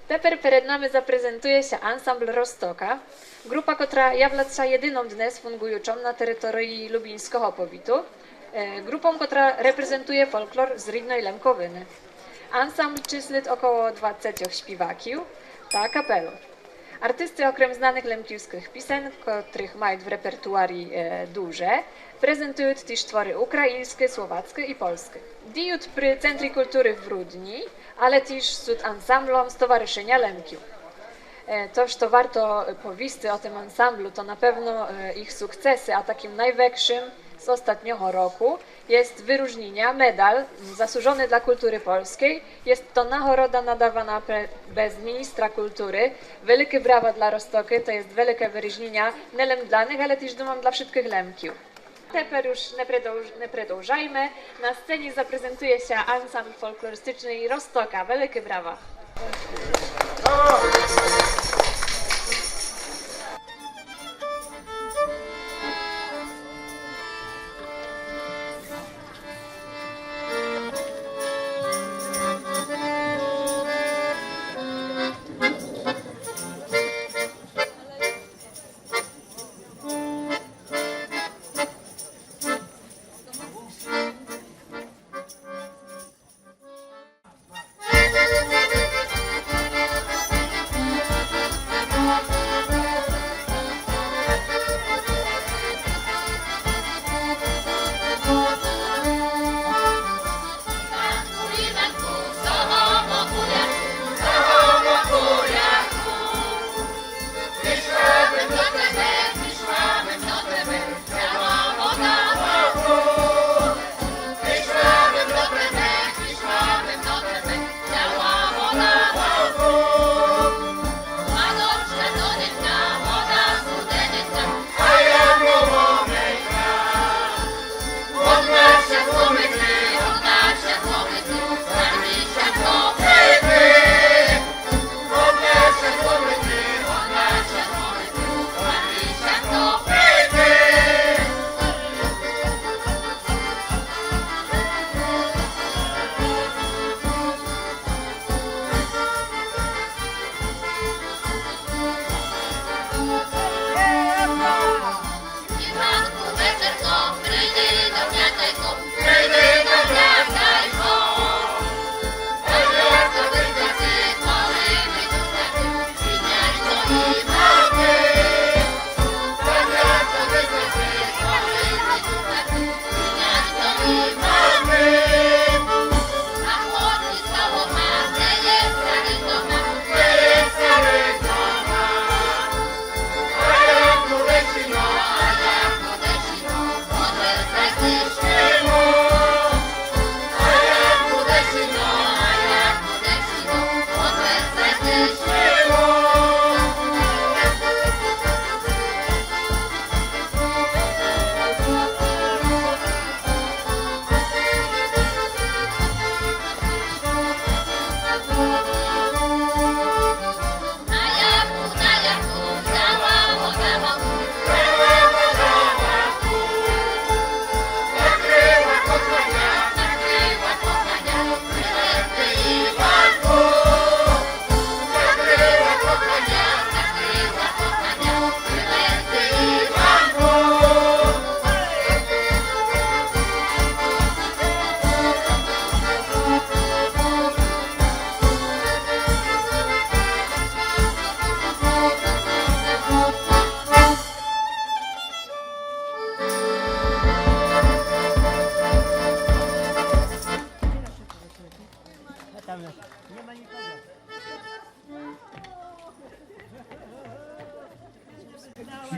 Tepер перед нами запрезентує się ансамбль Розтока, група, котра являється єдиним днес фунгуючим на території Лубінського повіту, grupą, która reprezentuje folklor z Rydnej Lemkowiny. Ansambl числить około 20 śpiewaków ta kapelów. Artysty okrem znanych lemkiwskich piosen, których mają w repertuarii duże, prezentują też twory ukraińskie, słowackie i polskie. Diją przy Centrum Kultury w Rudni, ale też z ansamblem Stowarzyszenia Lemkiów. To, co warto powiedzieć o tym ansamblu, to na pewno ich sukcesy, a takim największym z ostatniego roku jest wyróżnienia, medal zasłużony dla kultury polskiej. Jest to nagroda nadawana bez ministra kultury. Wielkie brawa dla Roztoky, to jest wielkie wyróżnienia nie tylko dla nich, ale też dumam dla wszystkich Lemkiów. Teraz już nie przedłużajmy. Na scenie zaprezentuje się ansambl folklorystyczny Roztoka. Wielkie brawa.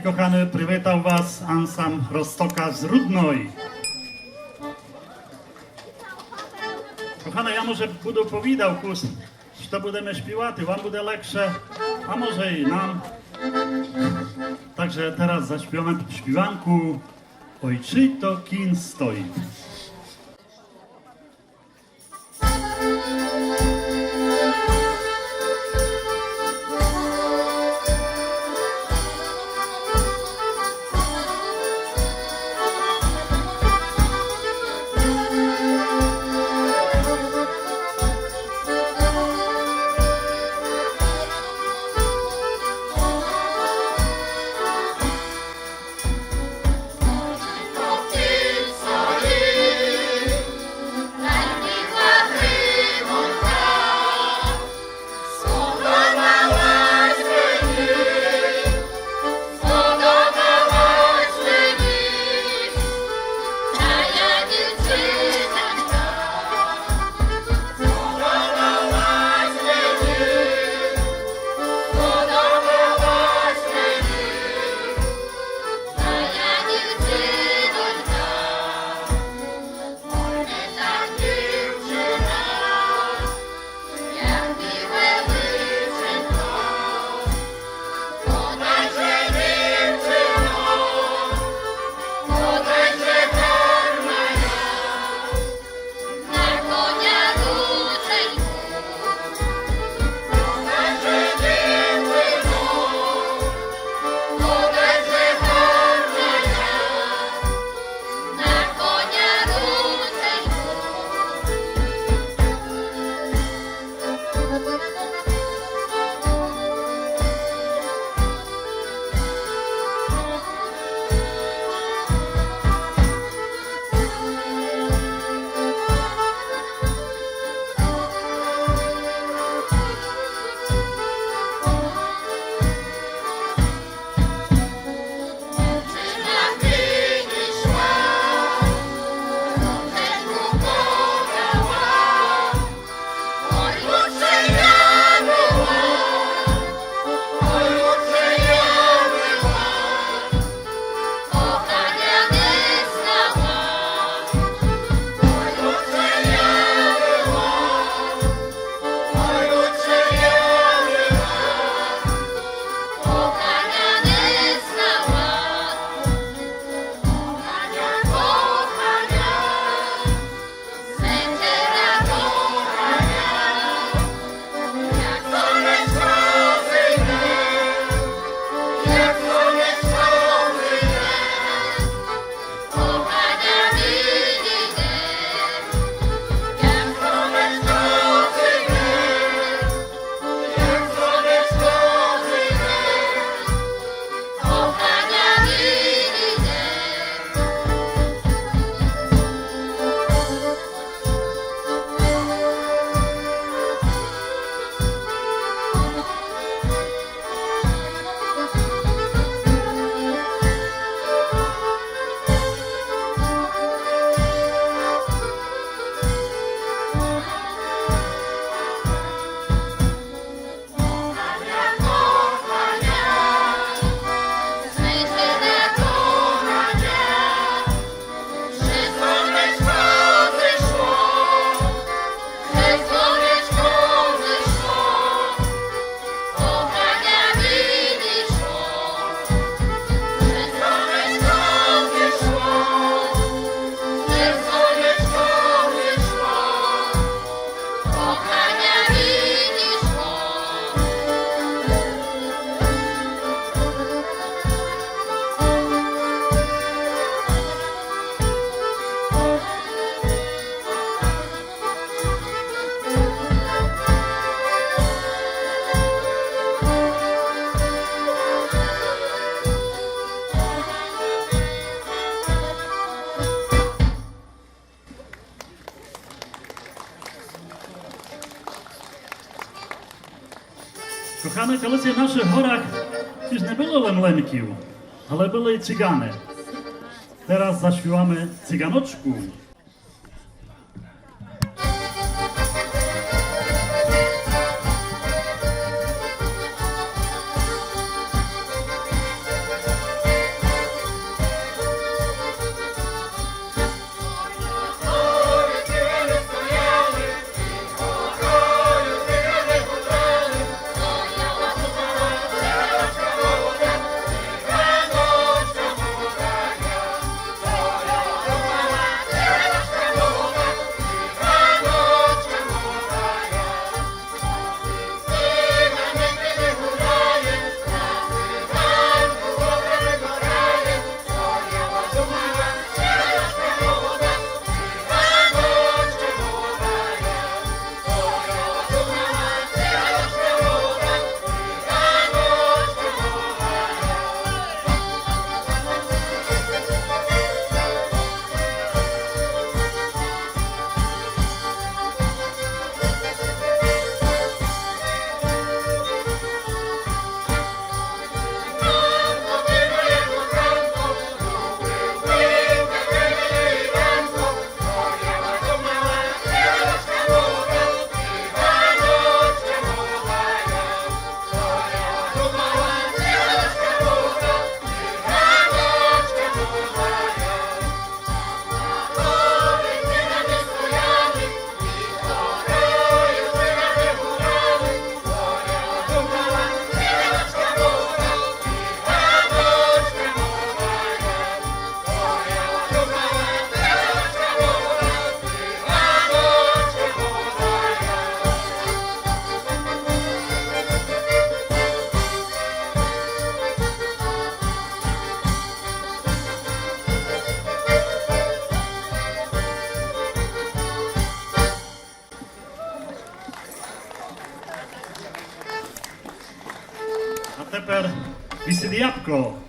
Kochany, przywitał Was ansambl Roztoka z Rudnoj. Kochana, ja może budu powiadał kus, że będziemy śpiewać, wam będzie lepsze, a może i nam. Także teraz zaśpiewamy śpiewanku Ojczyto kin stoi. Kochane, колись в наших горах już nie było lemlemkiów, ale były cygany. Teraz zaśpiewamy cyganoczku. A tepер висить jabłko.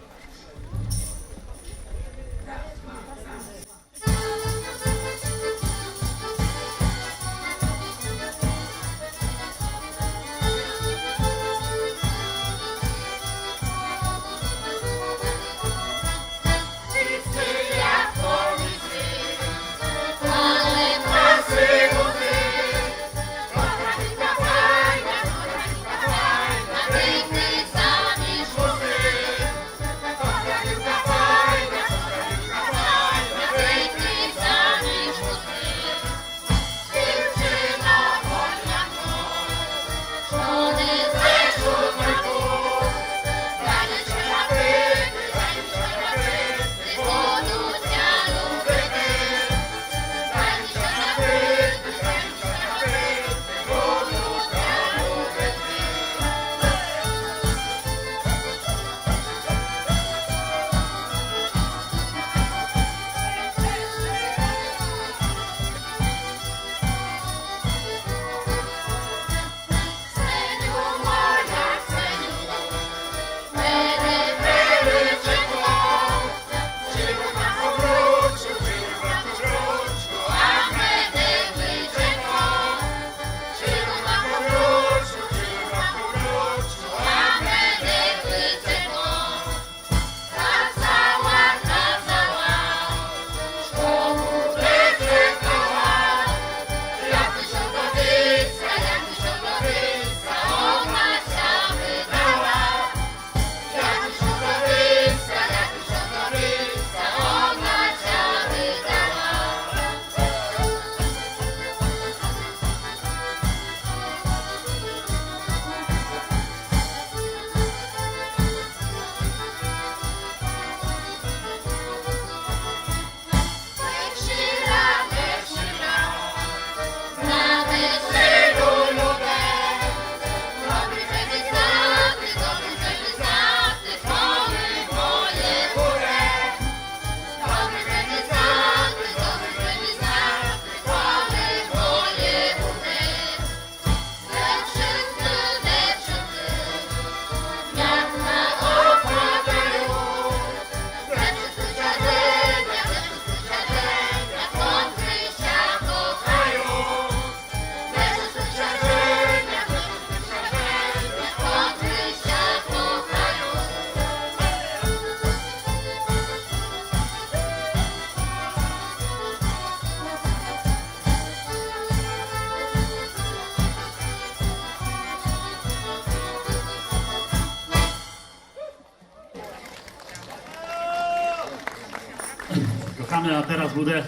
kochane, a teraz буде,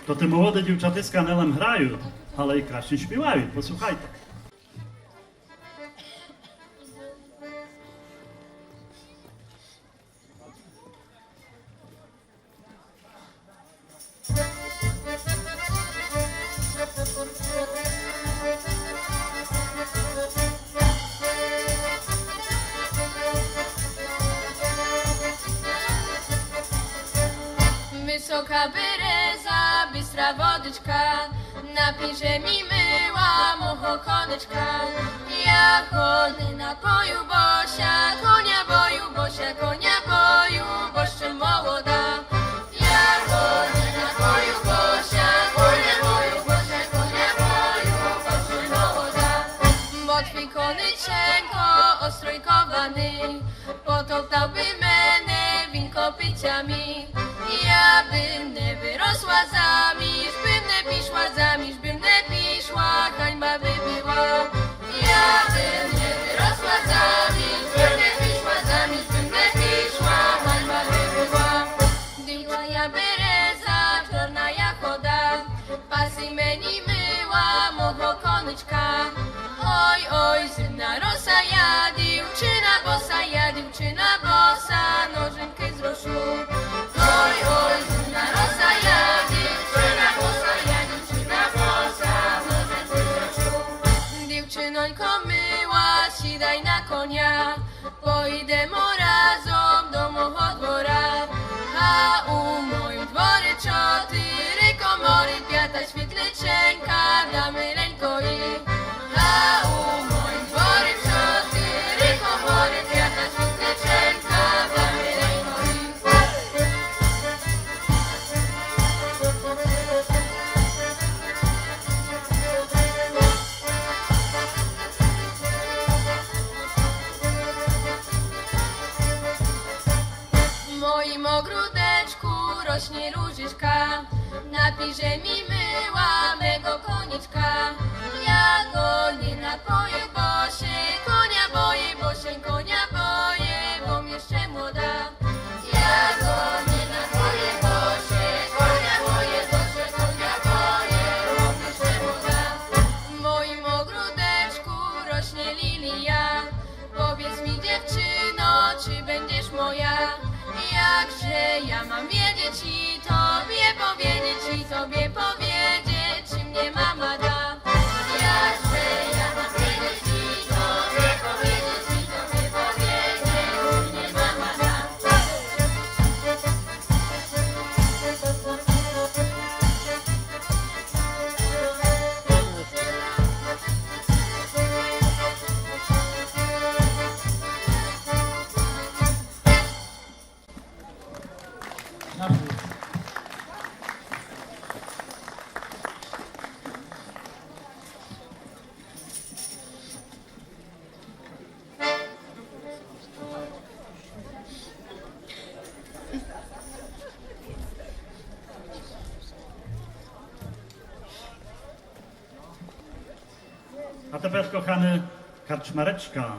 to te молоді дівчатиська не лем грають, але й краще співають. Послухайте. Wysoka bereza, bystra wodyczka, napisze mi myła mochokonyczka. Ja chony napoju Bosia, konia boju, boszczę młoda. Ja chony napoju Bosia, konia boju, boszczę młoda. Bo twój konyczenko ostrojkowany, potoptałby menę winkopyciami. Ja bym nie wyrosła zamiż, bym nie piszła, hańba by była. Ja bym nie wyrosła zamiż, bym nie piszła, hańba by była. Dyła ja bereza, czarna jachoda, pasy meni myła, moho konyczka. Oj, zimna rosa, ja dziewczyna bosa, nożynkę z roszu. Oj, zimna rosa, ja dziewczyna bosa, nożynkę z roszu. Dziewczynonko myła, sidaj na konia, pojdemo razom do mojego dwora. A u moim dwory 4 komory, 5 świetlyczenka, damy ręko i. A u moim dwory 4 komory, 5 świetlyczenka, damy ręko i. W moim ogródeczku rośnie różyczka, napisze mi myła mego koniczka. Ja go nie napoję, bo się konia boję, bo jeszcze młoda. Ja go nie napoję, bo się konia boję, bo jeszcze młoda. W moim ogródeczku rośnie lilia, powiedz mi dziewczyno, czy będziesz moja? Jakże ja mam wiedzieć i tobie powiedzieć, czy mnie mama da? Jakże ja mam wiedzieć i tobie powiedzieć, czy mnie mama da? A tепер, kochany, karczmareczka.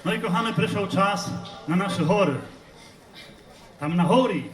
No i kochany, przyszedł czas na nasze chory. Tam na chori.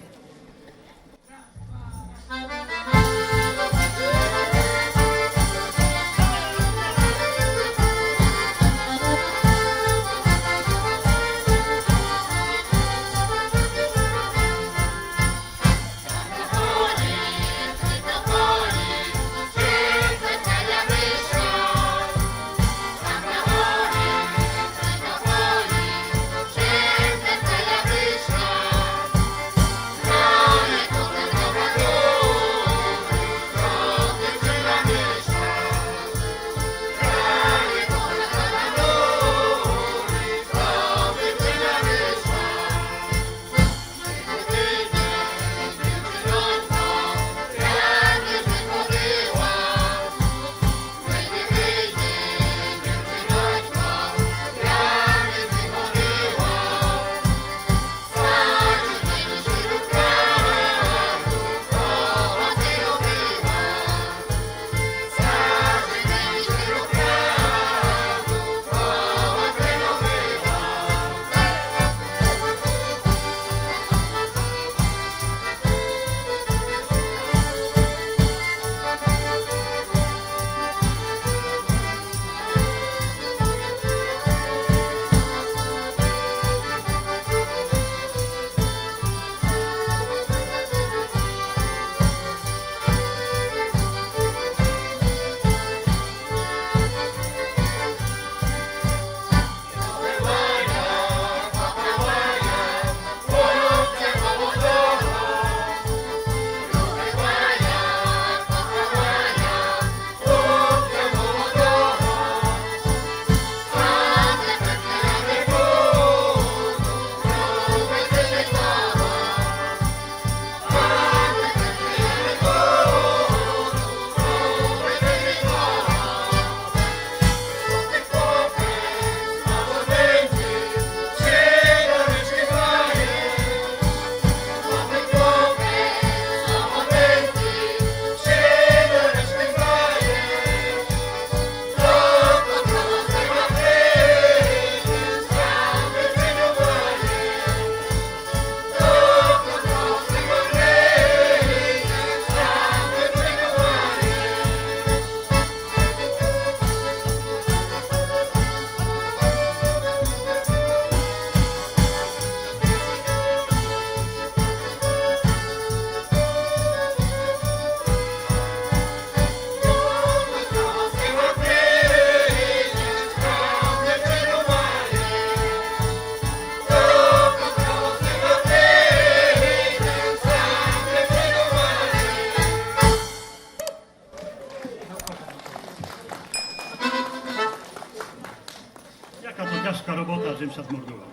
Jaka to ciężka robota, żebym się zmordował.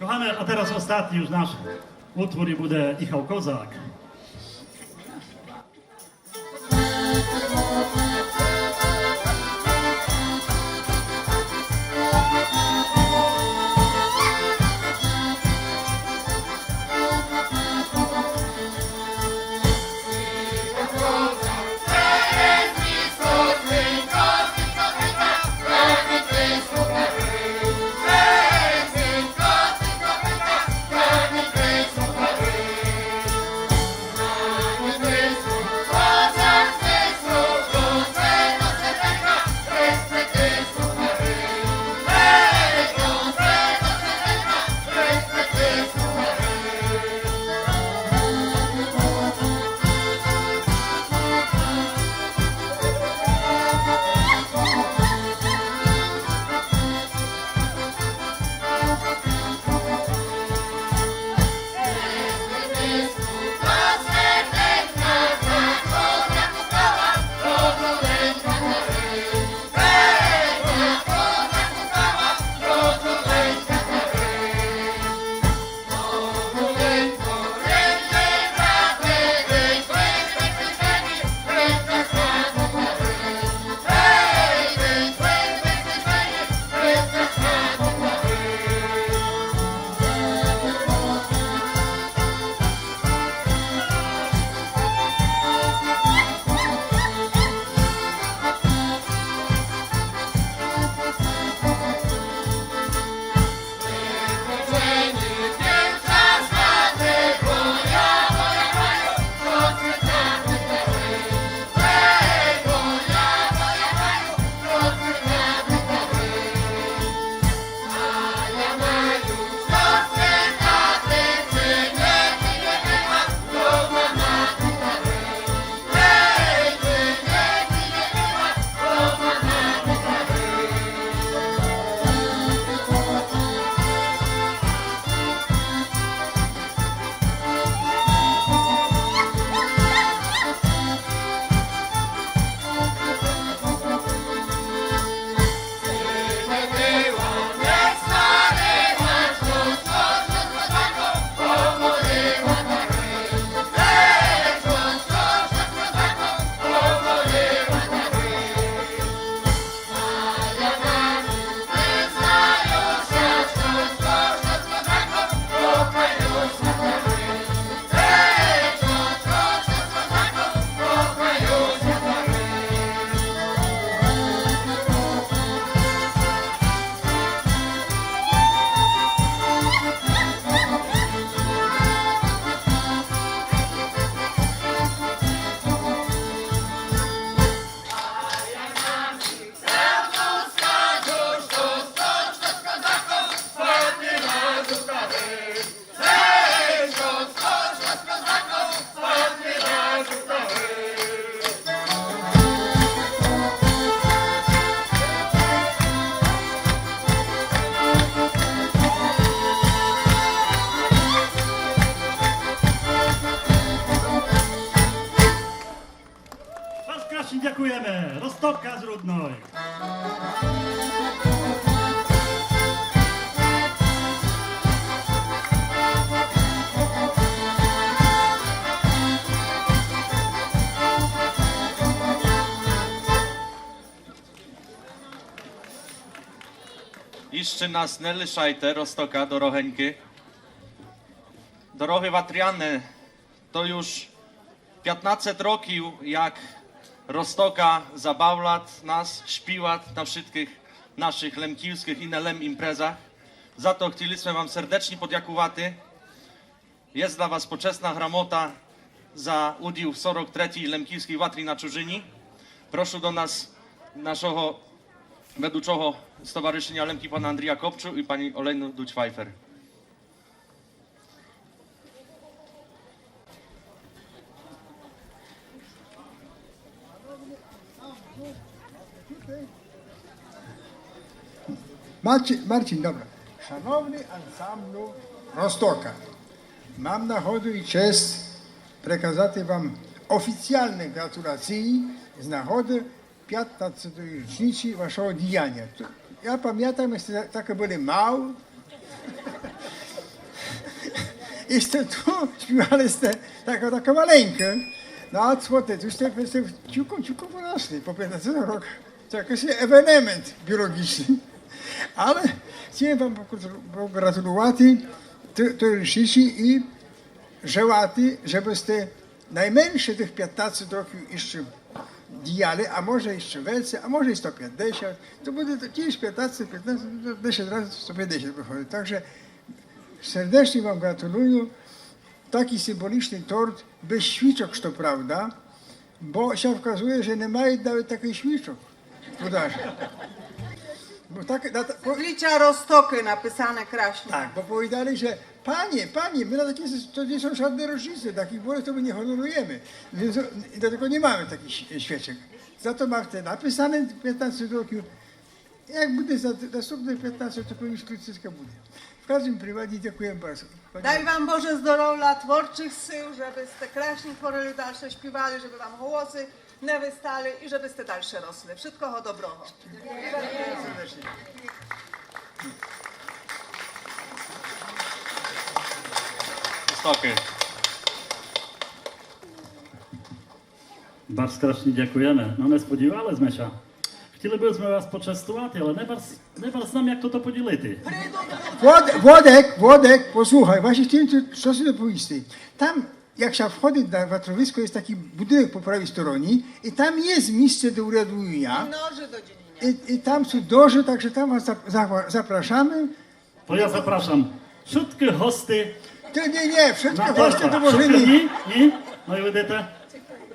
Kochane, a teraz ostatni już nasz utwór i będzie Michał Kozak. Roztoka z Rudnoj. Jeszcze nas nie liszajte, Roztoka, doroheńky. Dorohy watriane, to już 15 roków, jak Roztoka zabawlat nas, śpiwat na wszystkich naszych lemkiwskich i nelem imprezach. Za to chcieliśmy wam serdecznie podziękować. Jest dla was poczesna gramota za udział w 43. Lemkiwskiej Watri na Czurzyni. Proszę do nas, naszego wedłuczego Stowarzyszenia Lemki, pana Andrija Kopczu i pani Olejnu Duć-Pfeiffer. Marcin, dobra. Szanowny ansamblu Roztoka, mam nachodu i cześć przekazać wam oficjalne gratulacje z nachodu 15. rocznicy waszego dijania. Ja pamiętam, że takie były małe. Jeszcze tu śpiewaliście taka maleńka. No a co ty, tu jesteś ciuką wyrosły po 15 roku. To jakiś ewenement biologiczny. Ale chciałem wam pogratulować tej rocznicy i żełati, żebyście najmniejsze tych 15 roków jeszcze dijali, a może jeszcze więcej, a może i 150, to będzie to kiedyś 15, 10 razy 150 wychodzi. Także serdecznie wam gratuluję. Taki symboliczny tort, bez świczok, to prawda, bo się okazuje, że nie mają nawet takich świczok w podaży. Bo Zlicza Roztoky napisane kraśnie. tak, bo powiedzieli, że panie, my na takie, to nie są żadne rocznice, takich bolów to my nie honorujemy. Więc dlatego nie mamy takich świeczek. Za to mam te napisane 15 roków. Jak będzie za następne 15, to powinien króciutka będzie. W każdym prywatnie dziękuję bardzo. Daj wam Boże zdrowia, twórczych sił, żebyście kraśnie tworzyli dalsze, śpiewali, żeby wam głosy nie wystali i żebyście dalsze rosły. Wszystkiego dobrego. Serdecznie. Roztoky. Bardzo strasznie dziękujemy. No nie spodziewaliśmy się. Chcielibyśmy was poczęstować, ale nie bardzo znam, jak to podzielić. Włodek, posłuchaj, właśnie chciałem coś do powiedzieć. Tam, jak się wchodzi na Watrowisko, jest taki budynek po prawej stronie i tam jest miejsce do uradowania. Noży do dziennika. I tam są doże, także tam was zapraszamy. To ja zapraszam wszystkie hosty To nie, wszystkie na hosty torta. to możemy. Wszystkie nie? No i widzicie,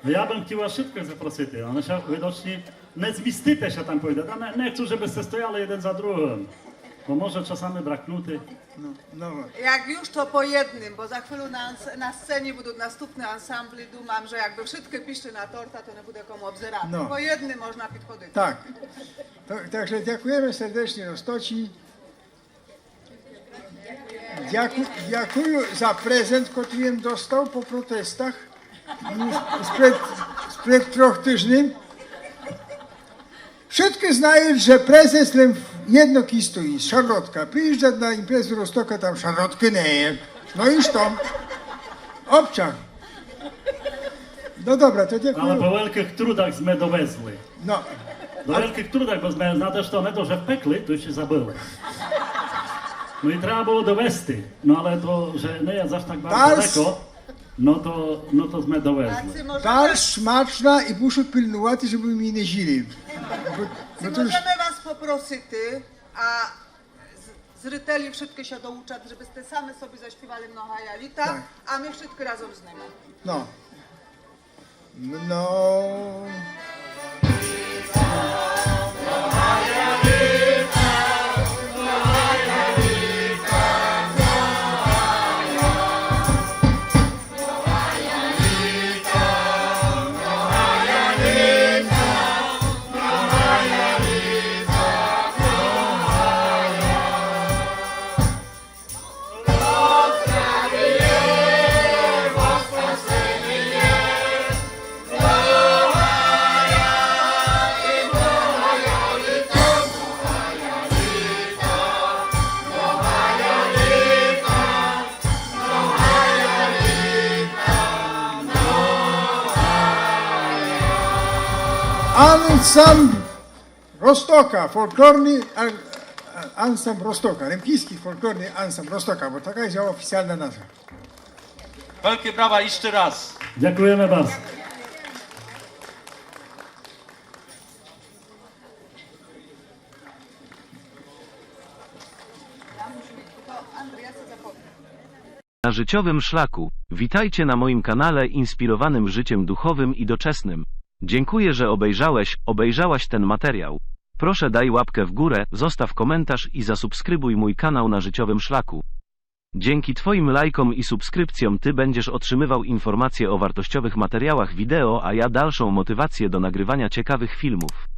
ja bym chciała wszystkich zaprosić. One się widocznie nie zmiestyte się tam powiedzieć. Nie chcę, żebyście stojali jeden za drugim. Bo może czasami braknuty. No. Jak już to po jednym, bo za chwilę na scenie będą następne ansambly, dumam, że jakby wszystkie piszczy na torta, to nie będzie komu obzerać. No. Po jednym można podchodzić. Tak. Także dziękujemy serdecznie Roztoci. Dziękuję za prezent, który dostał po protestach sprzed 3 tygodni. Wszyscy znają, że prezes jedno kisto jest, Szarlotka. Przyjeżdża na imprezę Roztoka, tam Szarlotki nie je. No i co? Obczak. No dobra, to Ale dziękuję. po wielkich trudach sme dovezli. No, Do wielkich trudach, bo sme na to, nie to, że w pekli, to się zabyli. No i trzeba było dowести. No ale to, że nie jest aż tak bardzo daleko, no to sme dovezli. Tacy możemy, dalej smaczna i muszę pilnować, żeby mi nie źli. Bo to już... możemy was poprosić, a z ryteli wszystkie się douczać, żebyście same sobie zaśpiewali mnoha jalita, Tak. a my wszystkie razem z nimi. No. No. Ansambl Rostoka, folklorny ansambl Rostoka, Lempijski folklorny ansambl Rostoka, bo taka jest jego oficjalna nazwa. Wielkie brawa jeszcze raz. Ďakujeme bardzo. Na życiowym szlaku. Witajcie na moim kanale inspirowanym życiem duchowym i doczesnym. Dziękuję, że obejrzałaś ten materiał. Proszę daj łapkę w górę, zostaw komentarz i zasubskrybuj mój kanał na życiowym szlaku. Dzięki Twoim lajkom i subskrypcjom Ty będziesz otrzymywał informacje o wartościowych materiałach wideo, a ja dalszą motywację do nagrywania ciekawych filmów.